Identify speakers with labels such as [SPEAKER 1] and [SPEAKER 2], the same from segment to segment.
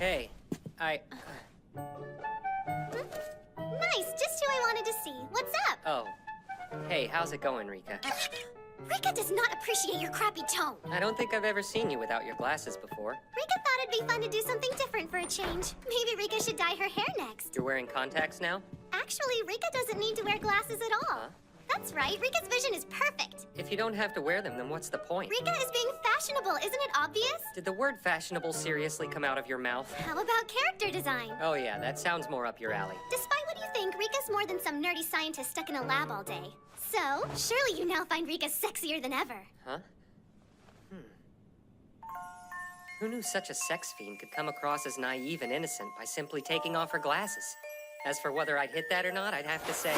[SPEAKER 1] Hey,
[SPEAKER 2] Nice, just who I wanted to see. What's up?
[SPEAKER 1] Oh. Hey, how's it going, Rika?
[SPEAKER 2] Rika does not appreciate your crappy tone.
[SPEAKER 1] I don't think I've ever seen you without your glasses before.
[SPEAKER 2] Rika thought it'd be fun to do something different for a change. Maybe Rika should dye her hair next.
[SPEAKER 1] You're wearing contacts now?
[SPEAKER 2] Actually, Rika doesn't need to wear glasses at all.
[SPEAKER 1] Huh?
[SPEAKER 2] That's right, Rika's vision is perfect.
[SPEAKER 1] If you don't have to wear them, then what's the point?
[SPEAKER 2] Rika is being fashionable, isn't it obvious?
[SPEAKER 1] Did the word fashionable seriously come out of your mouth?
[SPEAKER 2] How about character design?
[SPEAKER 1] Oh yeah, that sounds more up your alley.
[SPEAKER 2] Despite what you think, Rika's more than some nerdy scientist stuck in a lab all day. So, surely you now find Rika sexier than ever.
[SPEAKER 1] Huh? Who knew such a sex fiend could come across as naive and innocent by simply taking off her glasses? As for whether I'd hit that or not, I'd have to say,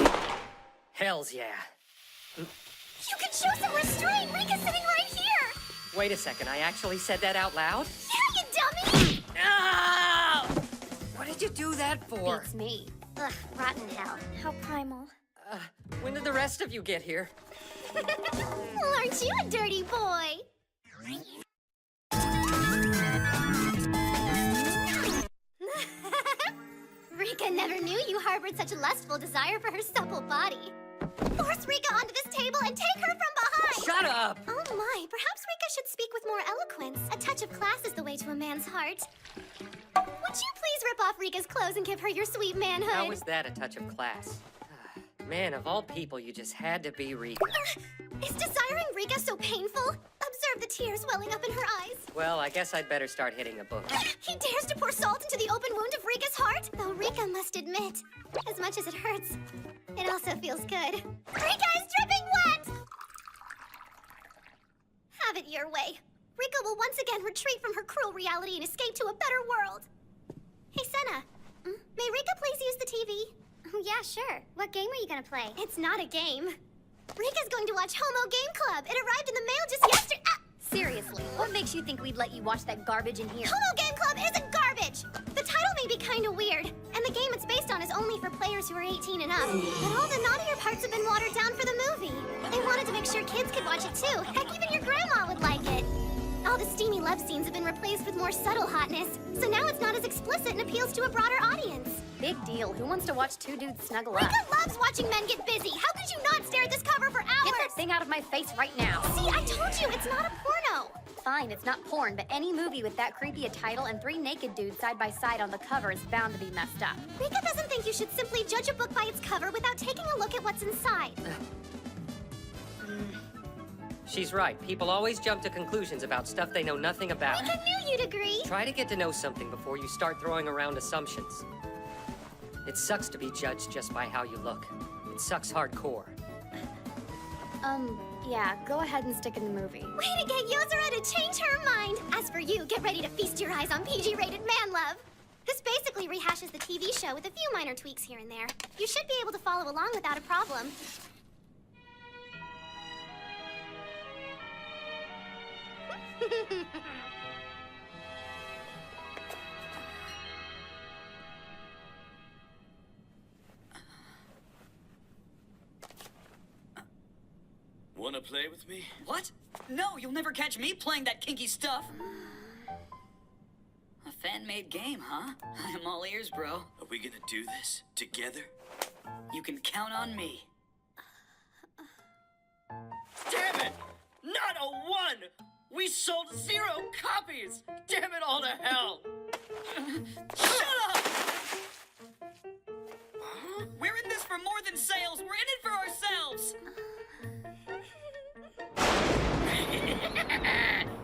[SPEAKER 1] hells yeah.
[SPEAKER 2] You can show some restraint! Rika's sitting right here!
[SPEAKER 1] Wait a second, I actually said that out loud?
[SPEAKER 2] Yeah, you dummy!
[SPEAKER 1] No! What did you do that for?
[SPEAKER 2] Beats me. Ugh, rotten hell. How primal.
[SPEAKER 1] When did the rest of you get here?
[SPEAKER 2] Well, aren't you a dirty boy? Rika never knew you harbored such a lustful desire for her supple body. Force Rika onto this table and take her from behind!
[SPEAKER 1] Shut up!
[SPEAKER 2] Oh my, perhaps Rika should speak with more eloquence. A touch of class is the way to a man's heart. Would you please rip off Rika's clothes and give her your sweet manhood?
[SPEAKER 1] How was that a touch of class? Man, of all people, you just had to be Rika.
[SPEAKER 2] Is desiring Rika so painful? Observe the tears welling up in her eyes.
[SPEAKER 1] Well, I guess I'd better start hitting a book.
[SPEAKER 2] He dares to pour salt into the open wound of Rika's heart? Though Rika must admit, as much as it hurts, it also feels good. Rika is dripping wet! Have it your way. Rika will once again retreat from her cruel reality and escape to a better world. Hey, Senna. May Rika please use the TV? Oh, yeah, sure. What game are you gonna play? It's not a game. Rika's going to watch Homo Game Club. It arrived in the mail just yesterday.
[SPEAKER 3] Seriously, what makes you think we'd let you watch that garbage in here?
[SPEAKER 2] Homo Game Club isn't garbage! The title may be kinda weird, and the game it's based on is only for players who are 18 and up. But all the naughtier parts have been watered down for the movie. They wanted to make sure kids could watch it too. Heck, even your grandma would like it. All the steamy love scenes have been replaced with more subtle hotness, so now it's not as explicit and appeals to a broader audience.
[SPEAKER 3] Big deal. Who wants to watch two dudes snuggle up?
[SPEAKER 2] Rika loves watching men get busy. How could you not stare at this cover for hours?
[SPEAKER 3] Get that thing out of my face right now.
[SPEAKER 2] See, I told you, it's not a porno.
[SPEAKER 3] Fine, it's not porn, but any movie with that creepy a title and 3 naked dudes side by side on the cover is bound to be messed up.
[SPEAKER 2] Rika doesn't think you should simply judge a book by its cover without taking a look at what's inside.
[SPEAKER 1] She's right. People always jump to conclusions about stuff they know nothing about.
[SPEAKER 2] Rika knew you'd agree.
[SPEAKER 1] Try to get to know something before you start throwing around assumptions. It sucks to be judged just by how you look. It sucks hardcore.
[SPEAKER 3] Yeah, go ahead and stick in the movie.
[SPEAKER 2] Way to get Yozora to change her mind! As for you, get ready to feast your eyes on PG-rated man love. This basically rehashes the TV show with a few minor tweaks here and there. You should be able to follow along without a problem.
[SPEAKER 4] Wanna play with me?
[SPEAKER 5] What? No, you'll never catch me playing that kinky stuff. A fan-made game, huh? I'm all ears, bro.
[SPEAKER 4] Are we gonna do this together?
[SPEAKER 5] You can count on me.
[SPEAKER 4] Damn it! Not a one! We sold 0 copies! Damn it all to hell!
[SPEAKER 5] Shut up! We're in this for more than sales. We're in it for ourselves.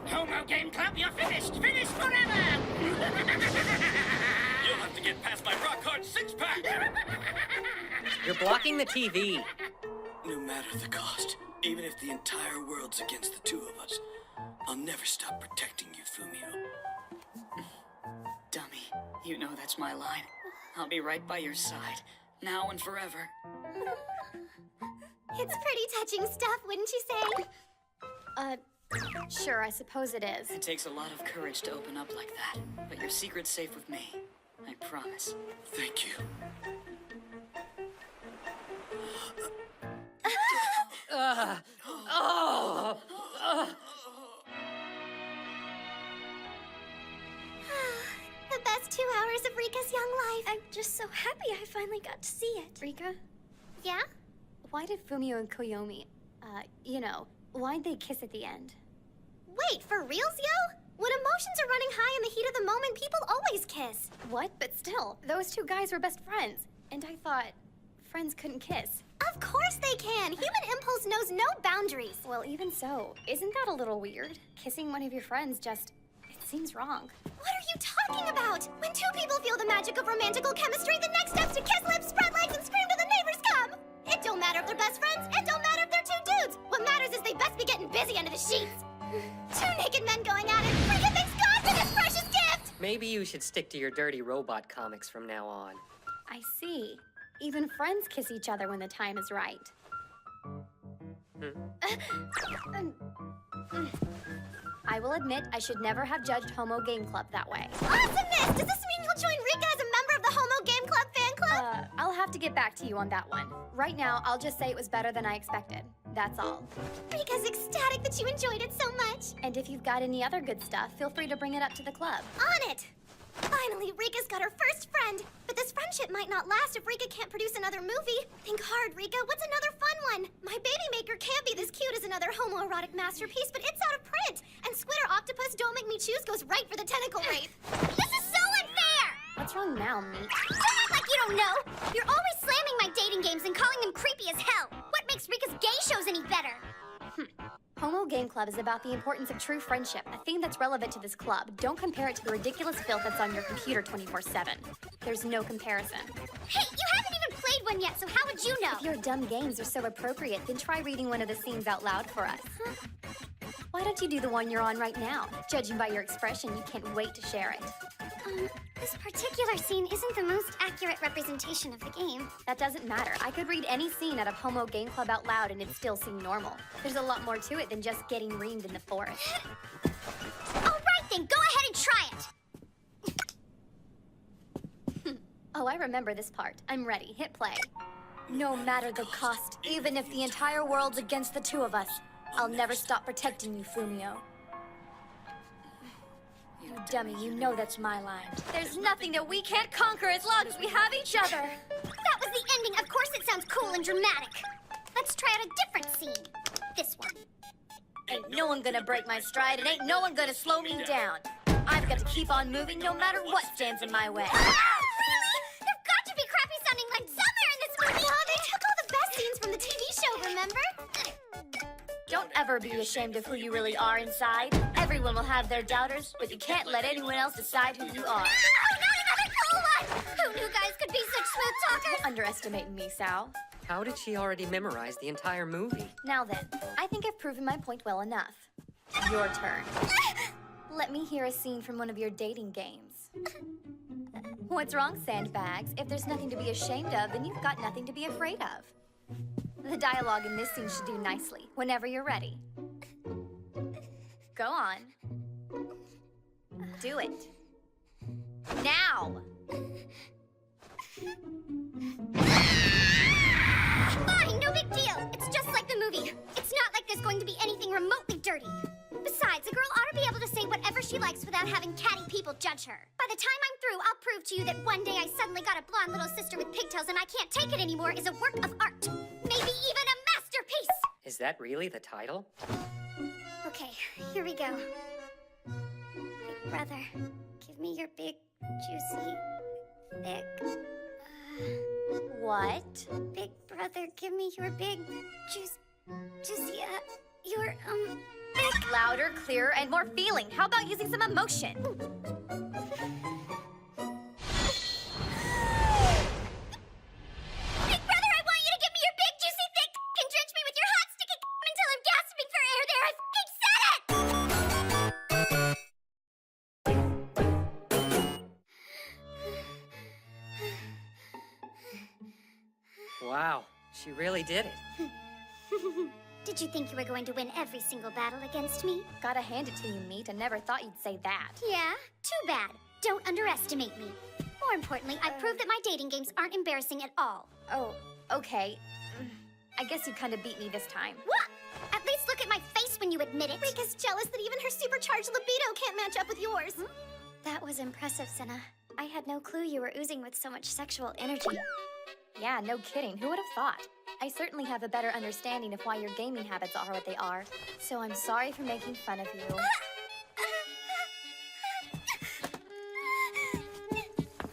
[SPEAKER 4] Homo Game Club, you're finished! Finished forever! You'll have to get past my rock-hard six-pack!
[SPEAKER 1] You're blocking the TV.
[SPEAKER 4] No matter the cost, even if the entire world's against the two of us, I'll never stop protecting you, Fumio.
[SPEAKER 5] Dummy, you know that's my line. I'll be right by your side, now and forever.
[SPEAKER 2] It's pretty touching stuff, wouldn't you say?
[SPEAKER 3] Sure, I suppose it is.
[SPEAKER 5] It takes a lot of courage to open up like that, but your secret's safe with me. I promise.
[SPEAKER 4] Thank you.
[SPEAKER 2] The best 2 hours of Rika's young life.
[SPEAKER 6] I'm just so happy I finally got to see it.
[SPEAKER 3] Rika,
[SPEAKER 2] Yeah?
[SPEAKER 3] why did Fumio and Koyomi, why'd they kiss at the end?
[SPEAKER 2] Wait, for reals, yo? When emotions are running high in the heat of the moment, people always kiss.
[SPEAKER 3] What? But still, those two guys were best friends. And I thought friends couldn't kiss.
[SPEAKER 2] Of course they can. Human impulse knows no boundaries.
[SPEAKER 3] Well, even so, isn't that a little weird? Kissing one of your friends it seems wrong.
[SPEAKER 2] What are you talking about? When two people feel the magic of romantical chemistry, the next step's to kiss lips, spread legs, and scream till the neighbors come. It don't matter if they're best friends. It don't matter if they're two dudes. What matters is they best be getting busy under the sheets. Two naked men going at it. Rika thanks God for this precious gift.
[SPEAKER 1] Maybe you should stick to your dirty robot comics from now on.
[SPEAKER 3] I see. Even friends kiss each other when the time is right. I will admit I should never have judged Homo Game Club that way.
[SPEAKER 2] Awesomeness! Does this mean you'll join Rika as a member of the Homo Game Club fan club?
[SPEAKER 3] I'll have to get back to you on that one. Right now, I'll just say it was better than I expected. That's all.
[SPEAKER 2] Rika's ecstatic that you enjoyed it so much.
[SPEAKER 3] And if you've got any other good stuff, feel free to bring it up to the club.
[SPEAKER 2] On it! Finally, Rika's got her first friend. But this friendship might not last if Rika can't produce another movie. Think hard, Rika. What's another fun one? My baby maker can't be this cute as another homoerotic masterpiece, but it's out of print. And Squid or Octopus Don't Make Me Choose goes right for the tentacle rape. This is so unfair!
[SPEAKER 3] What's wrong now, Meat?
[SPEAKER 2] Don't act like you don't know! You're always slamming my dating games and calling them creepy as hell. What makes Rika's gay shows any better?
[SPEAKER 3] Homo Game Club is about the importance of true friendship, a theme that's relevant to this club. Don't compare it to the ridiculous filth that's on your computer 24/7. There's no comparison.
[SPEAKER 2] Hey, you haven't even played one yet, so how would you know?
[SPEAKER 3] If your dumb games are so appropriate, then try reading one of the scenes out loud for us. Why don't you do the one you're on right now? Judging by your expression, you can't wait to share it.
[SPEAKER 2] This particular scene isn't the most accurate representation of the game.
[SPEAKER 3] That doesn't matter. I could read any scene out of Homo Game Club out loud and it'd still seem normal. There's a lot more to it than just getting reamed in the forest.
[SPEAKER 2] All right then, go ahead and try it.
[SPEAKER 3] Oh, I remember this part. I'm ready. Hit play. No matter the cost, even if the entire world's against the two of us, I'll never stop protecting you, Fumio. You dummy, you know that's my line. There's nothing that we can't conquer as long as we have each other.
[SPEAKER 2] That was the ending. Of course it sounds cool and dramatic. Let's try out a different scene. This one.
[SPEAKER 3] Ain't no one gonna break my stride, and ain't no one gonna slow me down. I've got to keep on moving no matter what stands in my way.
[SPEAKER 2] Ah, really? There've got to be crappy sounding lines somewhere in this movie. Oh, they took all the best scenes from the TV show, remember?
[SPEAKER 3] Don't ever be ashamed of who you really are inside. Everyone will have their doubters, but you can't let anyone else decide who you are.
[SPEAKER 2] No, not another cool one! Who knew guys could be such smooth talkers?
[SPEAKER 3] Underestimating me, Sal.
[SPEAKER 1] How did she already memorize the entire movie?
[SPEAKER 3] Now then, I think I've proven my point well enough. Your turn. Let me hear a scene from one of your dating games. What's wrong, sandbags? If there's nothing to be ashamed of, then you've got nothing to be afraid of. The dialogue in this scene should do nicely, whenever you're ready. Go on. Do it. Now!
[SPEAKER 2] Fine, no big deal. It's just like the movie. It's not like there's going to be anything remotely dirty. Besides, a girl ought to be able to say whatever she likes without having catty people judge her. By the time I'm through, I'll prove to you that one day I suddenly got a blonde little sister with pigtails and I can't take it anymore is a work of art. Maybe even a masterpiece.
[SPEAKER 1] Is that really the title?
[SPEAKER 2] Okay, here we go. Big brother, give me your big, juicy, thick.
[SPEAKER 3] What?
[SPEAKER 2] Big brother, give me your big, juicy, your, big.
[SPEAKER 3] Louder, clearer, and more feeling. How about using some emotion?
[SPEAKER 2] Big brother, I want you to give me your big, juicy, thick, and drench me with your hot, sticky until I'm gasping for air there. I
[SPEAKER 1] Wow, she really did it.
[SPEAKER 2] said it. Did you think you were going to win every single battle against me?
[SPEAKER 3] Gotta hand it to you, Meat. I never thought you'd say that.
[SPEAKER 2] Yeah? Too bad. Don't underestimate me. More importantly, I proved that my dating games aren't embarrassing at all.
[SPEAKER 3] Oh, okay. I guess you kind of beat me this time.
[SPEAKER 2] What? At least look at my face when you admit it. Rika's jealous that even her supercharged libido can't match up with yours. That was impressive, Senna.
[SPEAKER 6] I had no clue you were oozing with so much sexual energy.
[SPEAKER 3] Yeah, no kidding. Who would have thought? I certainly have a better understanding of why your gaming habits are what they are. So I'm sorry for making fun of you.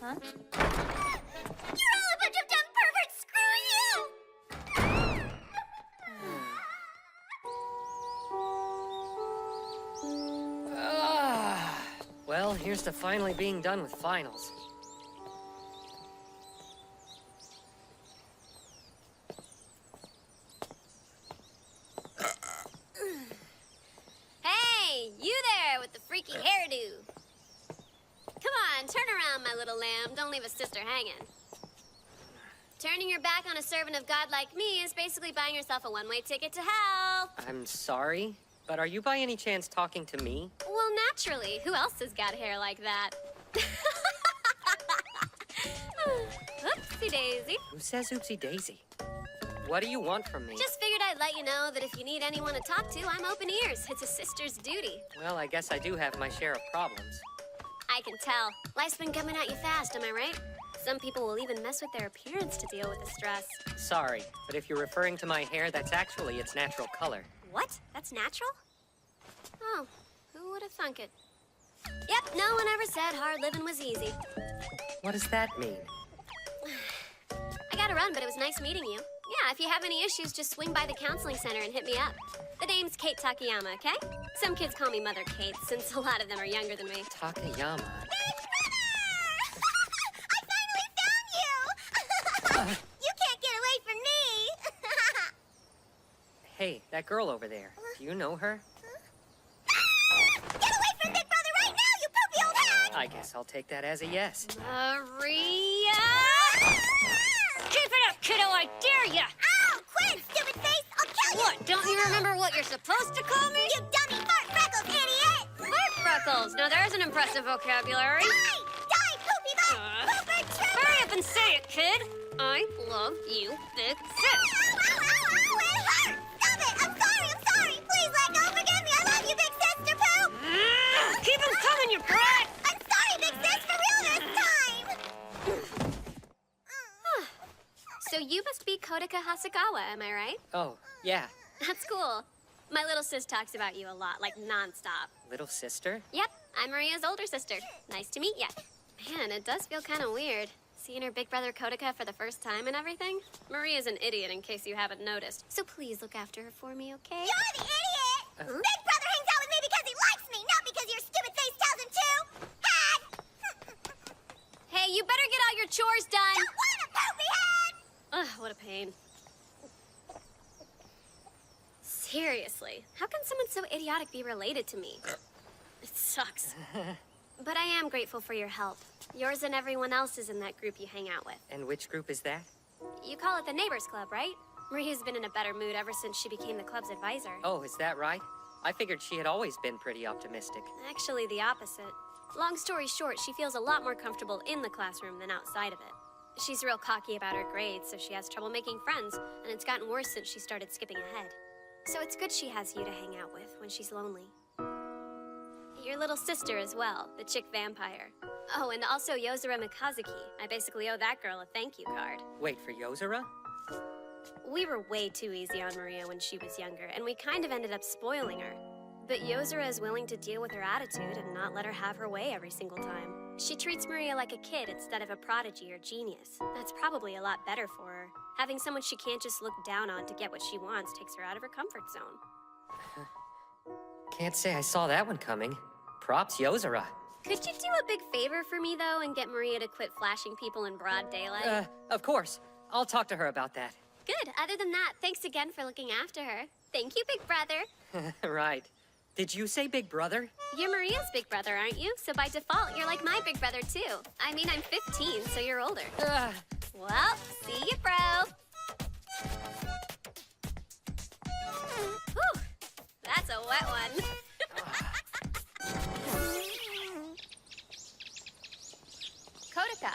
[SPEAKER 3] Huh?
[SPEAKER 6] You're all a bunch of dumb perverts! Screw you!
[SPEAKER 1] Well, here's to finally being done with finals.
[SPEAKER 7] Hey, you there with the freaky hairdo. Come on, turn around, my little lamb. Don't leave a sister hanging. Turning your back on a servant of God like me is basically buying yourself a one-way ticket to hell.
[SPEAKER 1] I'm sorry, but are you by any chance talking to me?
[SPEAKER 7] Well, naturally. Who else has got hair like that? Oopsie daisy.
[SPEAKER 1] Who says oopsie daisy? What do you want from me?
[SPEAKER 7] Just figured I'd let you know that if you need anyone to talk to, I'm open ears. It's a sister's duty.
[SPEAKER 1] Well, I guess I do have my share of problems.
[SPEAKER 7] I can tell. Life's been coming at you fast, am I right? Some people will even mess with their appearance to deal with the stress.
[SPEAKER 1] Sorry, but if you're referring to my hair, that's actually its natural color.
[SPEAKER 7] What? That's natural? Oh, who would have thunk it? Yep, no one ever said hard living was easy.
[SPEAKER 1] What does that mean?
[SPEAKER 7] I gotta run, but it was nice meeting you. Yeah, if you have any issues, just swing by the counseling center and hit me up. The name's Kate Takayama, okay? Some kids call me Mother Kate, since a lot of them are younger than me.
[SPEAKER 1] Takayama.
[SPEAKER 2] I finally found you! You can't get away from me!
[SPEAKER 1] Hey, that girl over there. Do you know her?
[SPEAKER 2] Get away from Big Brother right now, you poopy old hag!
[SPEAKER 1] I guess I'll take that as a yes.
[SPEAKER 7] Maria! Keep it up, kiddo, I dare ya!
[SPEAKER 2] Ow! Quit, stupid face! I'll kill you!
[SPEAKER 7] What, don't you remember what you're supposed to call me?
[SPEAKER 2] You dummy fart freckles, idiot!
[SPEAKER 7] Fart freckles. Now there's an impressive vocabulary.
[SPEAKER 2] Die! Die, poopy butt! Pooper trooper!
[SPEAKER 7] Hurry up and say it, kid. I love you, big sis.
[SPEAKER 2] Ow, ow, ow, it hurts! Stop it! I'm sorry! Please let go! Forgive me! I love you, big sister poop!
[SPEAKER 7] Keep them coming, you brat!
[SPEAKER 2] I'm sorry, big sis! For real this time!
[SPEAKER 7] So you must be Kodaka Hasagawa, am I right?
[SPEAKER 1] Oh, yeah.
[SPEAKER 7] That's cool. My little sis talks about you a lot, like nonstop.
[SPEAKER 1] Little sister?
[SPEAKER 7] Yep, I'm Maria's older sister. Nice to meet ya. Man, it does feel kind of weird. Seeing her big brother Kodaka for the first time and everything. Maria's an idiot in case you haven't noticed. So please look after her for me, okay?
[SPEAKER 2] You're the idiot! Big brother hangs out with me because he likes me, not because your stupid face tells him to! Hag!
[SPEAKER 7] Hey, you better get all your chores done!
[SPEAKER 2] Don't want a poopy head!
[SPEAKER 7] Ugh, what a pain. Seriously, how can someone so idiotic be related to me? It sucks. But I am grateful for your help. Yours and everyone else's in that group you hang out with.
[SPEAKER 1] And which group is that?
[SPEAKER 7] You call it the Neighbors Club, right? Maria's been in a better mood ever since she became the club's advisor.
[SPEAKER 1] Oh, is that right? I figured she had always been pretty optimistic.
[SPEAKER 7] Actually, the opposite. Long story short, she feels a lot more comfortable in the classroom than outside of it. She's real cocky about her grades, so she has trouble making friends, and it's gotten worse since she started skipping ahead. So it's good she has you to hang out with when she's lonely. Your little sister as well, the chick vampire. Oh, and also Yozora Mikazuki. I basically owe that girl a thank you card.
[SPEAKER 1] Wait, for Yozora?
[SPEAKER 7] We were way too easy on Maria when she was younger, and we kind of ended up spoiling her. But Yozora is willing to deal with her attitude and not let her have her way every single time. She treats Maria like a kid instead of a prodigy or genius. That's probably a lot better for her. Having someone she can't just look down on to get what she wants takes her out of her comfort zone.
[SPEAKER 1] Can't say I saw that one coming. Props, Yozora.
[SPEAKER 7] Could you do a big favor for me, though, and get Maria to quit flashing people in broad daylight?
[SPEAKER 1] Of course. I'll talk to her about that.
[SPEAKER 7] Good. Other than that, thanks again for looking after her. Thank you, big brother.
[SPEAKER 1] Right. Did you say big brother?
[SPEAKER 7] You're Maria's big brother, aren't you? So by default, you're like my big brother, too. I mean, I'm 15, so you're older. Well, see you, bro. Whew. That's a wet one.
[SPEAKER 3] Kodaka.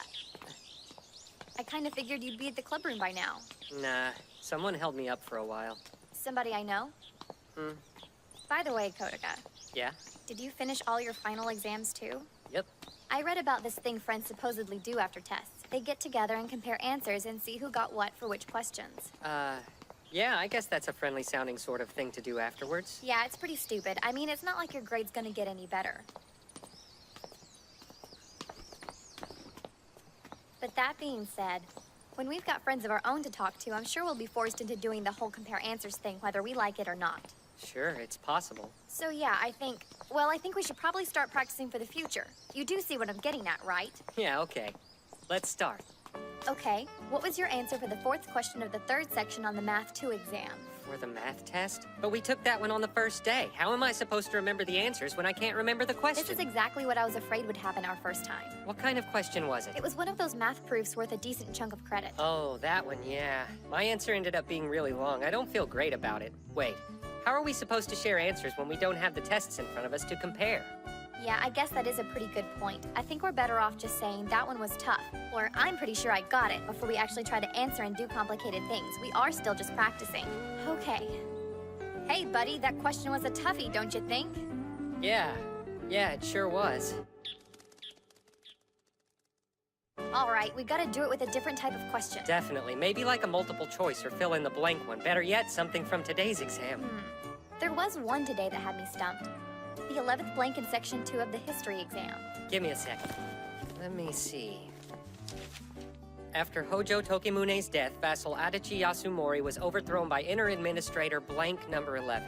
[SPEAKER 3] I kind of figured you'd be at the club room by now.
[SPEAKER 1] Nah, someone held me up for a while.
[SPEAKER 3] Somebody I know? By the way, Kodaka,
[SPEAKER 1] Yeah?
[SPEAKER 3] did you finish all your final exams too?
[SPEAKER 1] Yep.
[SPEAKER 3] I read about this thing friends supposedly do after tests. They get together and compare answers and see who got what for which questions.
[SPEAKER 1] Yeah, I guess that's a friendly sounding sort of thing to do afterwards.
[SPEAKER 3] Yeah, it's pretty stupid. I mean, it's not like your grade's gonna get any better. But that being said, when we've got friends of our own to talk to, I'm sure we'll be forced into doing the whole compare answers thing, whether we like it or not.
[SPEAKER 1] Sure, it's possible.
[SPEAKER 3] So yeah, I think we should probably start practicing for the future. You do see what I'm getting at, right?
[SPEAKER 1] Yeah, okay. Let's start.
[SPEAKER 3] Okay, what was your answer for the fourth question of the third section on the Math 2 exam?
[SPEAKER 1] For the math test? But we took that one on the first day. How am I supposed to remember the answers when I can't remember the question?
[SPEAKER 3] This is exactly what I was afraid would happen our first time.
[SPEAKER 1] What kind of question was it?
[SPEAKER 3] It was one of those math proofs worth a decent chunk of credit.
[SPEAKER 1] Oh, that one, yeah. My answer ended up being really long. I don't feel great about it. Wait, how are we supposed to share answers when we don't have the tests in front of us to compare?
[SPEAKER 3] Yeah, I guess that is a pretty good point. I think we're better off just saying that one was tough, or I'm pretty sure I got it before we actually try to answer and do complicated things. We are still just practicing. Okay. Hey, buddy, that question was a toughie, don't you think?
[SPEAKER 1] Yeah, it sure was.
[SPEAKER 3] All right, we gotta do it with a different type of question.
[SPEAKER 1] Definitely. Maybe like a multiple choice or fill in the blank one. Better yet, something from today's exam.
[SPEAKER 3] There was one today that had me stumped. The 11th blank in section 2 of the history exam.
[SPEAKER 1] Give me a second. Let me see. After Hojo Tokimune's death, vassal Adachi Yasumori was overthrown by inner administrator blank number 11.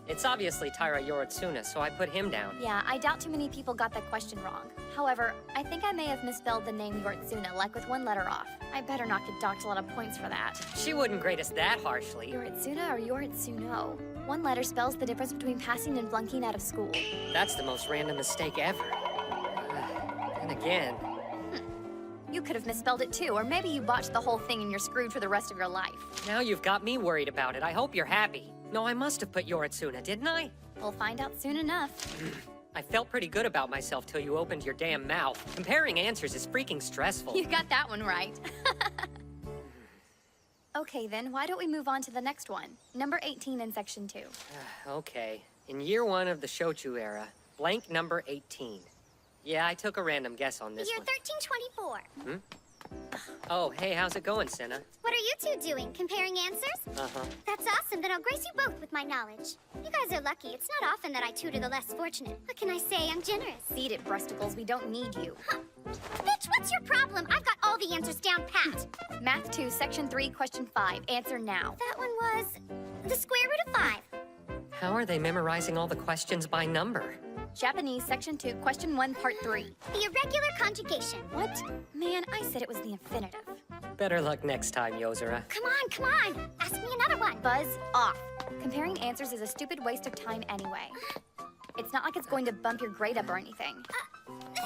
[SPEAKER 1] It's obviously Taira Yoritsuna, so I put him down.
[SPEAKER 3] Yeah, I doubt too many people got that question wrong. However, I think I may have misspelled the name Yoritsuna, like with one letter off. I better not get docked a lot of points for that.
[SPEAKER 1] She wouldn't grade us that harshly.
[SPEAKER 3] Yoritsuna or Yoritsuno? One letter spells the difference between passing and flunking out of school.
[SPEAKER 1] That's the most random mistake ever. And again...
[SPEAKER 3] You could have misspelled it too, or maybe you botched the whole thing and you're screwed for the rest of your life.
[SPEAKER 1] Now you've got me worried about it. I hope you're happy. No, I must have put Yoritsuna, didn't I?
[SPEAKER 3] We'll find out soon enough.
[SPEAKER 1] I felt pretty good about myself till you opened your damn mouth. Comparing answers is freaking stressful.
[SPEAKER 3] You got that one right. Okay then, why don't we move on to the next one? Number 18 in section 2.
[SPEAKER 1] Okay. In year 1 of the Shochu era, blank number 18. Yeah, I took a random guess on this
[SPEAKER 2] Year
[SPEAKER 1] one.
[SPEAKER 2] 1324.
[SPEAKER 1] Oh, hey, how's it going, Senna?
[SPEAKER 2] What are you two doing? Comparing answers?
[SPEAKER 1] Uh-huh.
[SPEAKER 2] That's awesome. Then I'll grace you both with my knowledge. You guys are lucky. It's not often that I tutor the less fortunate. What can I say? I'm generous.
[SPEAKER 3] Beat it, Brusticles. We don't need you.
[SPEAKER 2] Huh. Bitch, what's your problem? I've got all the answers down pat.
[SPEAKER 3] Math 2, section 3, question 5. Answer now.
[SPEAKER 2] That one was the square root of 5.
[SPEAKER 1] How are they memorizing all the questions by number?
[SPEAKER 3] Japanese, section 2, question 1, part 3.
[SPEAKER 2] The irregular conjugation.
[SPEAKER 3] What? Man, I said it was the infinitive.
[SPEAKER 1] Better luck next time, Yozora.
[SPEAKER 2] Come on. Ask me another one.
[SPEAKER 3] Buzz off. Comparing answers is a stupid waste of time anyway. It's not like it's going to bump your grade up or anything.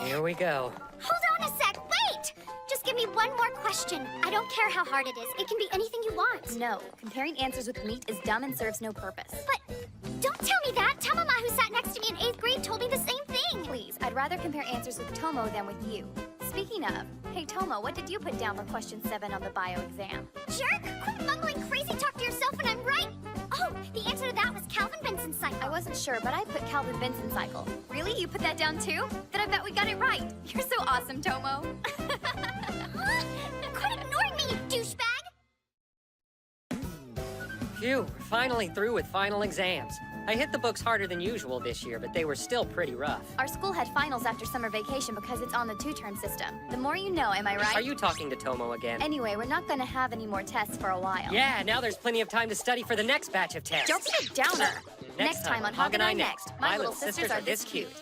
[SPEAKER 1] Here we go.
[SPEAKER 2] Hold on a sec. Wait! Just give me one more question. I don't care how hard it is. It can be anything you want.
[SPEAKER 3] No, comparing answers with meat is dumb and serves no purpose.
[SPEAKER 2] But don't tell me that. Tamama, who sat next to me in 8th grade, told me the same thing.
[SPEAKER 3] Please, I'd rather compare answers with Tomo than with you. Speaking of, hey Tomo, what did you put down for question 7 on the bio exam?
[SPEAKER 2] Jerk! Quit mumbling crazy talk to yourself when I'm right. Oh, the answer to that was Calvin Benson's cycle.
[SPEAKER 3] I wasn't sure, but I put Calvin Benson's cycle. Really? You put that down too? Then I bet we got it right. You're so awesome, Tomo.
[SPEAKER 2] Quit ignoring me, you douchebag!
[SPEAKER 1] Phew, we're finally through with final exams. I hit the books harder than usual this year, but they were still pretty rough.
[SPEAKER 3] Our school had finals after summer vacation because it's on the 2-term system. The more you know, am I right?
[SPEAKER 1] Are you talking to Tomo again?
[SPEAKER 3] Anyway, we're not going to have any more tests for a while.
[SPEAKER 1] Yeah, now there's plenty of time to study for the next batch of tests.
[SPEAKER 3] Don't be a downer. Next time on Hog and I Next, My Little Sisters Are This Cute.